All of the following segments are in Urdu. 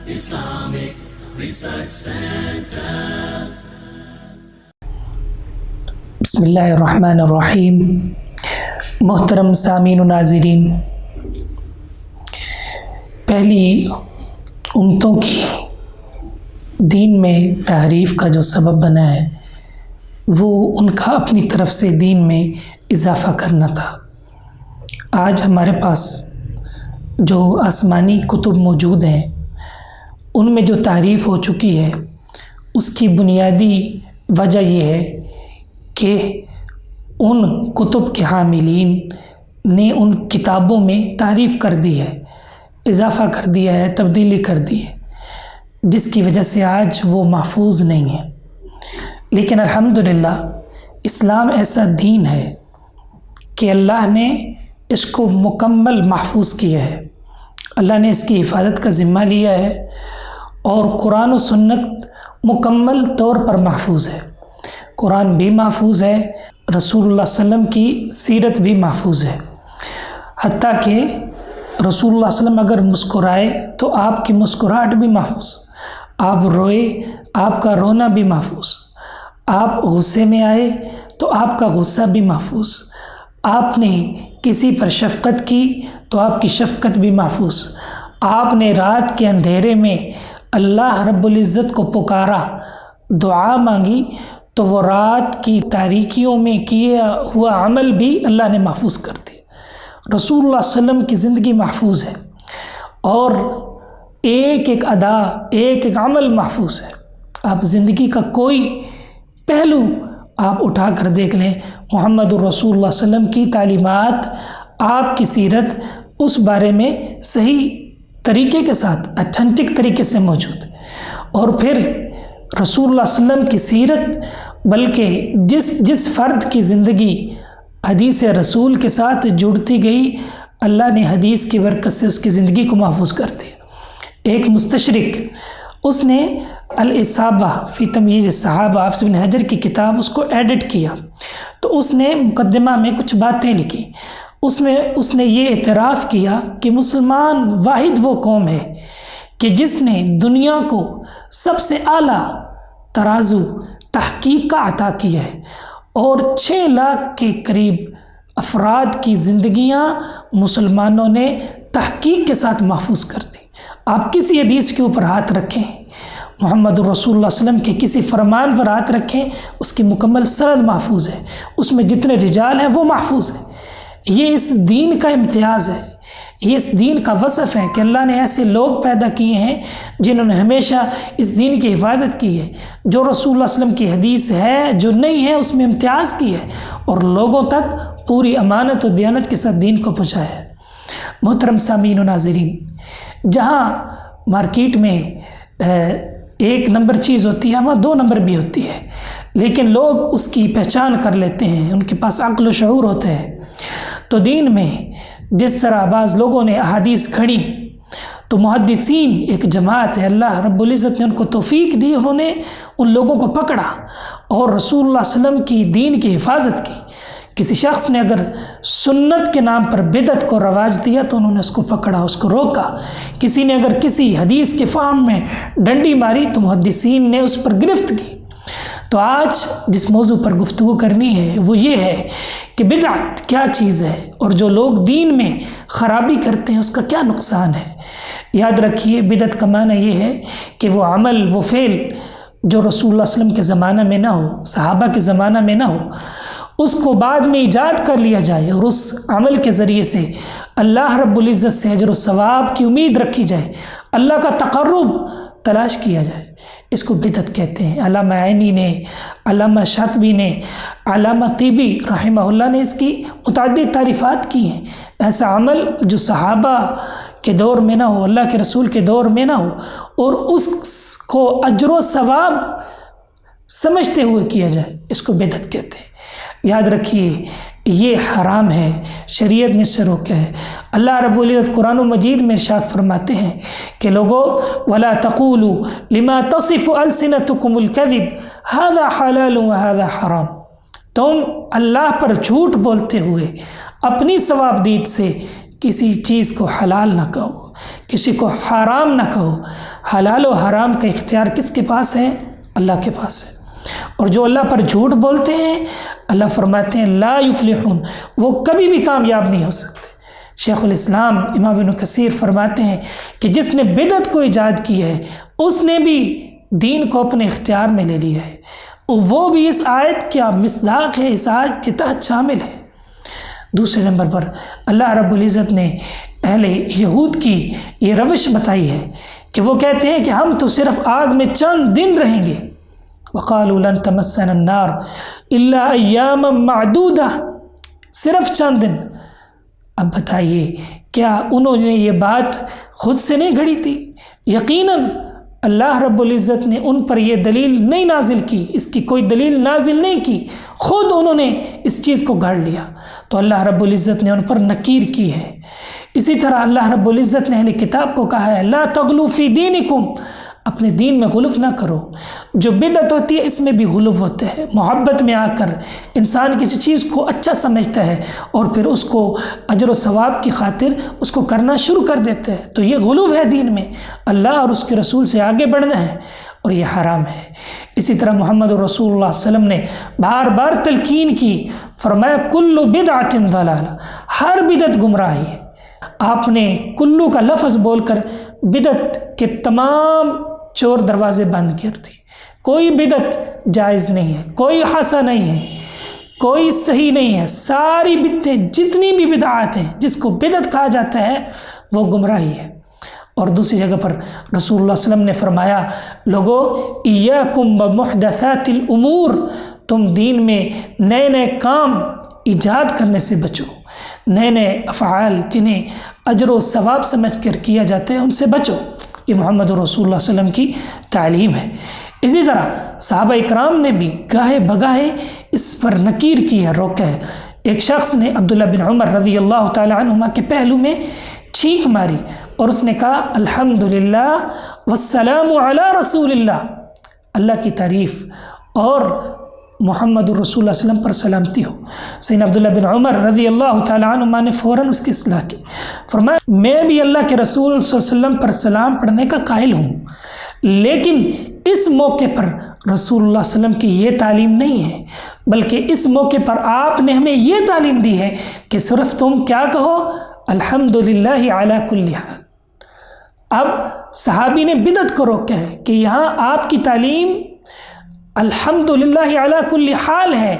Islamic Research Center. بسم اللہ الرحمن الرحیم. محترم سامعین و ناظرین، پہلی امتوں کی دین میں تحریف کا جو سبب بنا ہے وہ ان کا اپنی طرف سے دین میں اضافہ کرنا تھا. آج ہمارے پاس جو آسمانی کتب موجود ہیں ان میں جو تحریف ہو چکی ہے اس کی بنیادی وجہ یہ ہے کہ ان کتب کے حاملین نے ان کتابوں میں تحریف کر دی ہے، اضافہ کر دیا ہے، تبدیلی کر دی ہے، جس کی وجہ سے آج وہ محفوظ نہیں ہے. لیکن الحمدللہ اسلام ایسا دین ہے کہ اللہ نے اس کو مکمل محفوظ کیا ہے. اللہ نے اس کی حفاظت کا ذمہ لیا ہے اور قرآن و سنت مکمل طور پر محفوظ ہے. قرآن بھی محفوظ ہے، رسول اللہ صلی اللہ علیہ وسلم کی سیرت بھی محفوظ ہے. حتیٰ کہ رسول اللہ صلی اللہ علیہ وسلم اگر مسکرائے تو آپ کی مسکراہٹ بھی محفوظ، آپ روئے آپ کا رونا بھی محفوظ، آپ غصے میں آئے تو آپ کا غصہ بھی محفوظ، آپ نے کسی پر شفقت کی تو آپ کی شفقت بھی محفوظ، آپ نے رات کے اندھیرے میں اللہ رب العزت کو پکارا، دعا مانگی تو وہ رات کی تاریکیوں میں کیا ہوا عمل بھی اللہ نے محفوظ کر دیا. رسول اللہ صلی اللہ علیہ وسلم کی زندگی محفوظ ہے اور ایک ایک ادا، ایک ایک عمل محفوظ ہے. آپ زندگی کا کوئی پہلو آپ اٹھا کر دیکھ لیں، محمد الرسول اللہ صلی اللہ علیہ وسلم کی تعلیمات، آپ کی سیرت اس بارے میں صحیح طریقے کے ساتھ اتھینٹک طریقے سے موجود ہے. اور پھر رسول اللہ صلی اللہ علیہ وسلم کی سیرت، بلکہ جس فرد کی زندگی حدیث رسول کے ساتھ جڑتی گئی، اللہ نے حدیث کی برکت سے اس کی زندگی کو محفوظ کر دیا. ایک مستشرق، اس نے الاصابہ فی تمییز الصحابہ، حافظ بن حجر کی کتاب، اس کو ایڈٹ کیا تو اس نے مقدمہ میں کچھ باتیں لکھی. اس میں اس نے یہ اعتراف کیا کہ مسلمان واحد وہ قوم ہے کہ جس نے دنیا کو سب سے اعلیٰ ترازو تحقیق کا عطا کیا ہے اور 6 لاکھ کے قریب افراد کی زندگیاں مسلمانوں نے تحقیق کے ساتھ محفوظ کر دی. آپ کسی حدیث کے اوپر ہاتھ رکھیں، محمد الرسول اللہ صلی اللہ علیہ وسلم کے کسی فرمان پر ہاتھ رکھیں، اس کی مکمل سند محفوظ ہے، اس میں جتنے رجال ہیں وہ محفوظ ہیں. یہ اس دین کا امتیاز ہے، یہ اس دین کا وصف ہے کہ اللہ نے ایسے لوگ پیدا کیے ہیں جنہوں نے ہمیشہ اس دین کی حفاظت کی ہے، جو رسول اللہ صلی اللہ علیہ وسلم کی حدیث ہے جو نہیں ہے اس میں امتیاز کی ہے اور لوگوں تک پوری امانت و دیانت کے ساتھ دین کو پہنچایا ہے. محترم سامعین و ناظرین، جہاں مارکیٹ میں 1 نمبر چیز ہوتی ہے وہاں 2 نمبر بھی ہوتی ہے، لیکن لوگ اس کی پہچان کر لیتے ہیں، ان کے پاس عقل و شعور ہوتے ہیں. تو دین میں جس طرح بعض لوگوں نے احادیث کھڑی تو محدثین ایک جماعت ہے، اللہ رب العزت نے ان کو توفیق دی، انہوں نے ان لوگوں کو پکڑا اور رسول اللہ صلی اللہ علیہ وسلم کی دین کی حفاظت کی. کسی شخص نے اگر سنت کے نام پر بدعت کو رواج دیا تو انہوں نے اس کو پکڑا، اس کو روکا. کسی نے اگر کسی حدیث کے فہم میں ڈنڈی ماری تو محدثین نے اس پر گرفت کی. تو آج جس موضوع پر گفتگو کرنی ہے وہ یہ ہے کہ بدعت کیا چیز ہے اور جو لوگ دین میں خرابی کرتے ہیں اس کا کیا نقصان ہے. یاد رکھیے، بدعت کا معنی یہ ہے کہ وہ عمل، وہ فعل جو رسول اللہ صلی اللہ علیہ وسلم کے زمانہ میں نہ ہو، صحابہ کے زمانہ میں نہ ہو، اس کو بعد میں ایجاد کر لیا جائے اور اس عمل کے ذریعے سے اللہ رب العزت سے اجر و ثواب کی امید رکھی جائے، اللہ کا تقرب تلاش کیا جائے. اس کو بدعت کہتے ہیں. علامہ عینی نے، علامہ شاطبی نے، علامہ طیبی رحمہ اللہ نے اس کی متعدد تعریفات کی ہیں. ایسا عمل جو صحابہ کے دور میں نہ ہو، اللہ کے رسول کے دور میں نہ ہو اور اس کو اجر و ثواب سمجھتے ہوئے کیا جائے، اس کو بدعت کہتے ہیں. یاد رکھیے یہ حرام ہے، شریعت نے اس سے روکا ہے. اللہ رب العزت قرآن مجید میں ارشاد فرماتے ہیں کہ لوگو ولا تقولوا لما تصف السنتكم الكذب هذا حلال وهذا حرام. تم اللہ پر جھوٹ بولتے ہوئے اپنی ثواب دید سے کسی چیز کو حلال نہ کہو، کسی کو حرام نہ کہو۔ حلال و حرام کا اختیار کس کے پاس ہے؟ اللہ کے پاس ہے۔ اور جو اللہ پر جھوٹ بولتے ہیں اللہ فرماتے ہیں لا یفلحون، وہ کبھی بھی کامیاب نہیں ہو سکتے۔ شیخ الاسلام امام ابن کثیر فرماتے ہیں کہ جس نے بدعت کو ایجاد کی ہے اس نے بھی دین کو اپنے اختیار میں لے لیا ہے، وہ بھی اس آیت کا مصداق ہے، اس آیت کے تحت شامل ہے۔ دوسرے نمبر پر اللہ رب العزت نے اہل یہود کی یہ روش بتائی ہے کہ وہ کہتے ہیں کہ ہم تو صرف آگ میں چند دن رہیں گے۔ وقالوا لن تمسنا النار الا ایاما معدودہ، صرف چند دن۔ اب بتائیے کیا انہوں نے یہ بات خود سے نہیں گھڑی تھی؟ یقیناً اللہ رب العزت نے ان پر یہ دلیل نہیں نازل کی، اس کی کوئی دلیل نازل نہیں کی، خود انہوں نے اس چیز کو گھڑ لیا، تو اللہ رب العزت نے ان پر نکیر کی ہے۔ اسی طرح اللہ رب العزت نے اہل کتاب کو کہا ہے لا تغلوا فی دینکم، اپنے دین میں غلو نہ کرو۔ جو بدعت ہوتی ہے اس میں بھی غلو ہوتا ہے، محبت میں آ کر انسان کسی چیز کو اچھا سمجھتا ہے اور پھر اس کو اجر و ثواب کی خاطر اس کو کرنا شروع کر دیتا ہے، تو یہ غلو ہے دین میں، اللہ اور اس کے رسول سے آگے بڑھنا ہے اور یہ حرام ہے۔ اسی طرح محمد رسول اللہ صلی اللہ علیہ وسلم نے بار بار تلقین کی، فرمایا کل بدعت ضلالہ، ہر بدعت گمراہی ہے۔ آپ نے کلو کا لفظ بول کر بدعت کے تمام چور دروازے بند کر دی۔ کوئی بدعت جائز نہیں ہے، کوئی حسن نہیں ہے، کوئی صحیح نہیں ہے، ساری بدعتیں جتنی بھی بدعات ہیں جس کو بدعت کہا جاتا ہے وہ گمراہی ہے۔ اور دوسری جگہ پر رسول اللہ صلی اللہ علیہ وسلم نے فرمایا لوگو ایاکم بمحدثات الامور، تم دین میں نئے نئے کام ایجاد کرنے سے بچو، نئے نئے افعال جنہیں اجر و ثواب سمجھ کر کیا جاتا ہے ان سے بچو۔ یہ محمد رسول اللہ صلی اللہ علیہ وسلم کی تعلیم ہے۔ اسی طرح صحابہ اکرام نے بھی گاہے بگاہے اس پر نکیر کی ہے، روکا ہے۔ ایک شخص نے عبداللہ بن عمر رضی اللہ تعالی عنہما کے پہلو میں چھینک ماری اور اس نے کہا الحمدللہ والسلام علی رسول اللہ، اللہ کی تعریف اور محمد رسول اللہ صلی اللہ علیہ وسلم پر سلامتی ہو۔ سیدنا عبداللہ بن عمر رضی اللہ تعالی عنہما نے فوراً اس کی اصلاح کی، فرمایا میں بھی اللہ کے رسول صلی اللہ علیہ وسلم پر سلام پڑھنے کا قائل ہوں، لیکن اس موقع پر رسول اللہ صلی اللہ علیہ وسلم کی یہ تعلیم نہیں ہے، بلکہ اس موقع پر آپ نے ہمیں یہ تعلیم دی ہے کہ صرف تم کیا کہو الحمدللہ علی کل حال۔ اب صحابی نے بدعت کو روکا ہے کہ یہاں آپ کی تعلیم الحمدللہ علی کل حال ہے،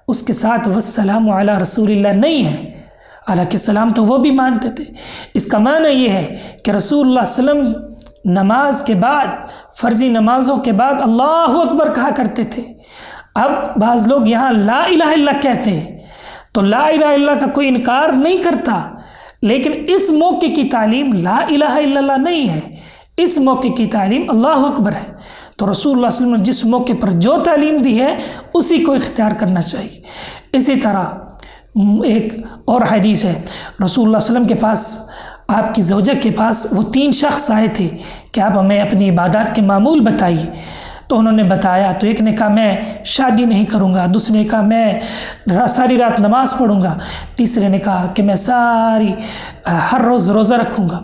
اس کے ساتھ والسلام علی رسول اللہ نہیں ہے، حالانکہ سلام تو وہ بھی مانتے تھے۔ اس کا معنی یہ ہے کہ رسول اللہ صلی اللہ علیہ وسلم نماز کے بعد، فرضی نمازوں کے بعد اللہ اکبر کہا کرتے تھے۔ اب بعض لوگ یہاں لا الہ الا اللہ کہتے ہیں، تو لا الہ الا اللہ کا کوئی انکار نہیں کرتا، لیکن اس موقع کی تعلیم لا الہ الا اللہ نہیں ہے، اس موقع کی تعلیم اللہ اکبر ہے۔ تو رسول اللہ صلی اللہ علیہ وسلم نے جس موقع پر جو تعلیم دی ہے اسی کو اختیار کرنا چاہیے۔ اسی طرح ایک اور حدیث ہے، رسول اللہ صلی اللہ علیہ وسلم کے پاس، آپ کی زوجہ کے پاس وہ 3 شخص آئے تھے کہ آپ ہمیں اپنی عبادات کے معمول بتائیے، تو انہوں نے بتایا، تو ایک نے کہا میں شادی نہیں کروں گا، دوسرے نے کہا میں ساری رات نماز پڑھوں گا، تیسرے نے کہا کہ میں ہر روز روزہ رکھوں گا،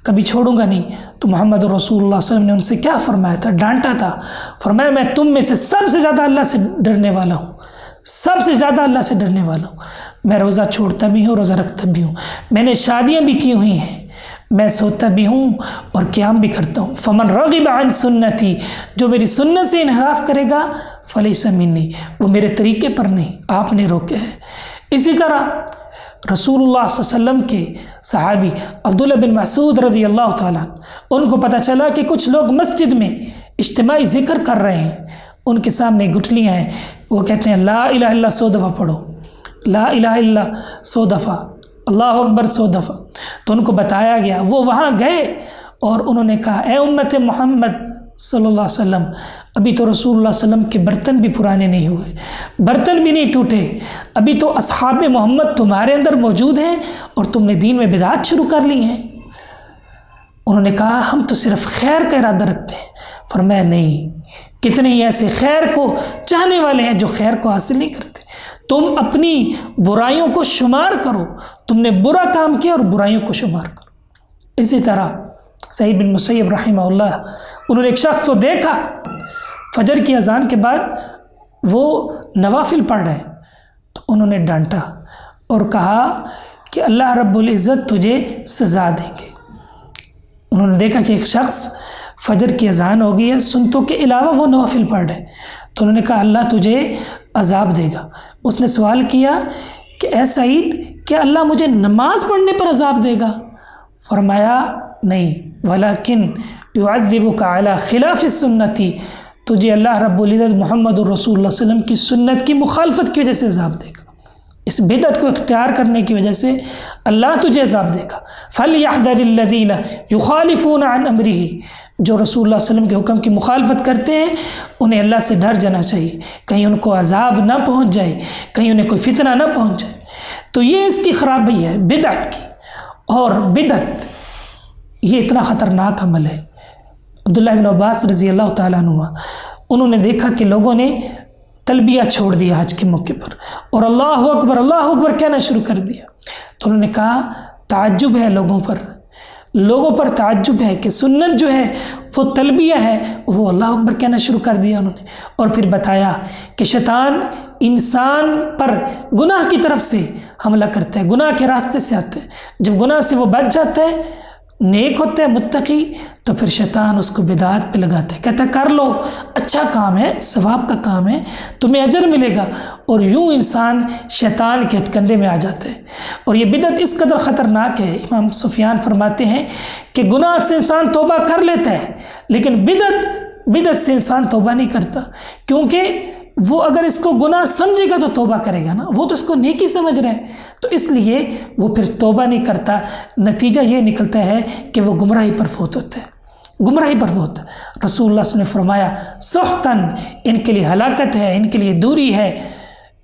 کبھی چھوڑوں گا نہیں۔ تو محمد رسول اللہ صلی اللہ علیہ وسلم نے ان سے کیا فرمایا تھا؟ ڈانٹا تھا، فرمایا میں تم میں سے سب سے زیادہ اللہ سے ڈرنے والا ہوں، سب سے زیادہ اللہ سے ڈرنے والا ہوں، میں روزہ چھوڑتا بھی ہوں، روزہ رکھتا بھی ہوں، میں نے شادیاں بھی کی ہوئی ہیں، میں سوتا بھی ہوں اور قیام بھی کرتا ہوں۔ فمن رغب عن سنتی، جو میری سنت سے انحراف کرے گا فلیس منی، وہ میرے طریقے پر نہیں، آپ نے روکا ہے۔ اسی طرح رسول اللہ صلی اللہ علیہ وسلم کے صحابی عبداللہ بن مسعود رضی اللہ تعالیٰ، ان کو پتہ چلا کہ کچھ لوگ مسجد میں اجتماعی ذکر کر رہے ہیں، ان کے سامنے گٹھلیاں ہیں، وہ کہتے ہیں لا الہ الا 100 دفعہ پڑھو، لا الہ الا 100 دفعہ، اللہ اکبر 100 دفعہ۔ تو ان کو بتایا گیا، وہ وہاں گئے اور انہوں نے کہا اے امت محمد صلی اللہ علیہ وسلم، ابھی تو رسول اللہ صلی اللہ علیہ وسلم کے برتن بھی پرانے نہیں ہوئے، برتن بھی نہیں ٹوٹے، ابھی تو اصحاب محمد تمہارے اندر موجود ہیں اور تم نے دین میں بدعات شروع کر لی ہیں۔ انہوں نے کہا ہم تو صرف خیر کا ارادہ رکھتے ہیں، فرمایا نہیں، کتنے ہی ایسے خیر کو چاہنے والے ہیں جو خیر کو حاصل نہیں کرتے، تم اپنی برائیوں کو شمار کرو، تم نے برا کام کیا اور برائیوں کو شمار کرو۔ اسی طرح سعید بن مسیب رحمہ اللہ، انہوں نے ایک شخص کو دیکھا فجر کی اذان کے بعد وہ نوافل پڑھ رہے ہیں، تو انہوں نے ڈانٹا اور کہا کہ اللہ رب العزت تجھے سزا دیں گے۔ انہوں نے دیکھا کہ ایک شخص فجر کی اذان ہو گئی ہے، سنتوں کے علاوہ وہ نوافل پڑھ رہے ہیں، تو انہوں نے کہا اللہ تجھے عذاب دے گا۔ اس نے سوال کیا کہ اے سعید، کیا اللہ مجھے نماز پڑھنے پر عذاب دے گا؟ فرمایا نہیں، ولیکن یعذبک علی خلاف السنتی، تجھے اللہ رب العزت محمد الرسول اللہ صلی اللہ علیہ وسلم کی سنت کی مخالفت کی وجہ سے عذاب دے گا، اس بدعت کو اختیار کرنے کی وجہ سے اللہ تجھے عذاب دے گا۔ فَلْيَحْذَرِ الَّذِينَ يُخَالِفُونَ عَنْ أَمْرِهِ، جو رسول اللہ صلی اللہ علیہ وسلم کے حکم کی مخالفت کرتے ہیں انہیں اللہ سے ڈر جانا چاہیے، کہیں ان کو عذاب نہ پہنچ جائے، کہیں انہیں کوئی فتنہ نہ پہنچ جائے۔ تو یہ اس کی خرابی ہے بدعت کی، اور بدعت یہ اتنا خطرناک عمل ہے۔ عبداللہ بن عباس رضی اللہ تعالیٰ عنہ، انہوں نے دیکھا کہ لوگوں نے تلبیہ چھوڑ دیا حج کے موقع پر اور اللہ اکبر کہنا شروع کر دیا، تو انہوں نے کہا تعجب ہے لوگوں پر تعجب ہے کہ سنت جو ہے وہ تلبیہ ہے، وہ اللہ اکبر کہنا شروع کر دیا انہوں نے۔ اور پھر بتایا کہ شیطان انسان پر گناہ کی طرف سے حملہ کرتا ہے، گناہ کے راستے سے آتا ہے، جب گناہ سے وہ بچ جاتا ہے، نیک ہوتا ہے، متقی، تو پھر شیطان اس کو بدعات پہ لگاتا ہے، کہتا ہے کر لو، اچھا کام ہے، ثواب کا کام ہے، تمہیں اجر ملے گا، اور یوں انسان شیطان کے ہتھ کنڈے میں آ جاتا ہے۔ اور یہ بدعت اس قدر خطرناک ہے، امام سفیان فرماتے ہیں کہ گناہ سے انسان توبہ کر لیتا ہے، لیکن بدعت سے انسان توبہ نہیں کرتا، کیونکہ وہ اگر اس کو گناہ سمجھے گا تو توبہ کرے گا نا، وہ تو اس کو نیکی سمجھ رہے ہیں، تو اس لیے وہ پھر توبہ نہیں کرتا۔ نتیجہ یہ نکلتا ہے کہ وہ گمراہی پر فوت ہوتا ہے، گمراہی پر فوت۔ رسول اللہ صلی اللہ علیہ وسلم نے فرمایا سحقاً، ان کے لیے ہلاکت ہے، ان کے لیے دوری ہے،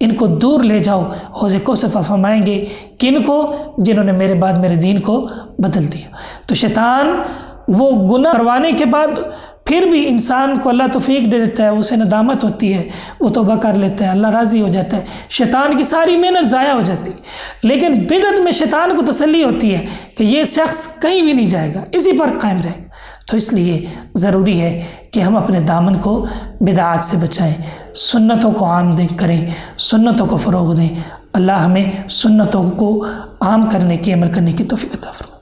ان کو دور لے جاؤ۔ حوض کوثر فرمائیں گے کہ ان کو جنہوں نے میرے بعد میرے دین کو بدل دیا۔ تو شیطان وہ گناہ کروانے کے بعد پھر بھی انسان کو اللہ توفیق دے دیتا ہے، اسے ندامت ہوتی ہے، وہ توبہ کر لیتا ہے، اللہ راضی ہو جاتا ہے، شیطان کی ساری محنت ضائع ہو جاتی ہے۔ لیکن بدعت میں شیطان کو تسلی ہوتی ہے کہ یہ شخص کہیں بھی نہیں جائے گا، اسی پر قائم رہے گا۔ تو اس لیے ضروری ہے کہ ہم اپنے دامن کو بدعات سے بچائیں، سنتوں کو عام کریں، سنتوں کو فروغ دیں۔ اللہ ہمیں سنتوں کو عام کرنے کی، عمل کرنے کی توفیق عطا فرمائے۔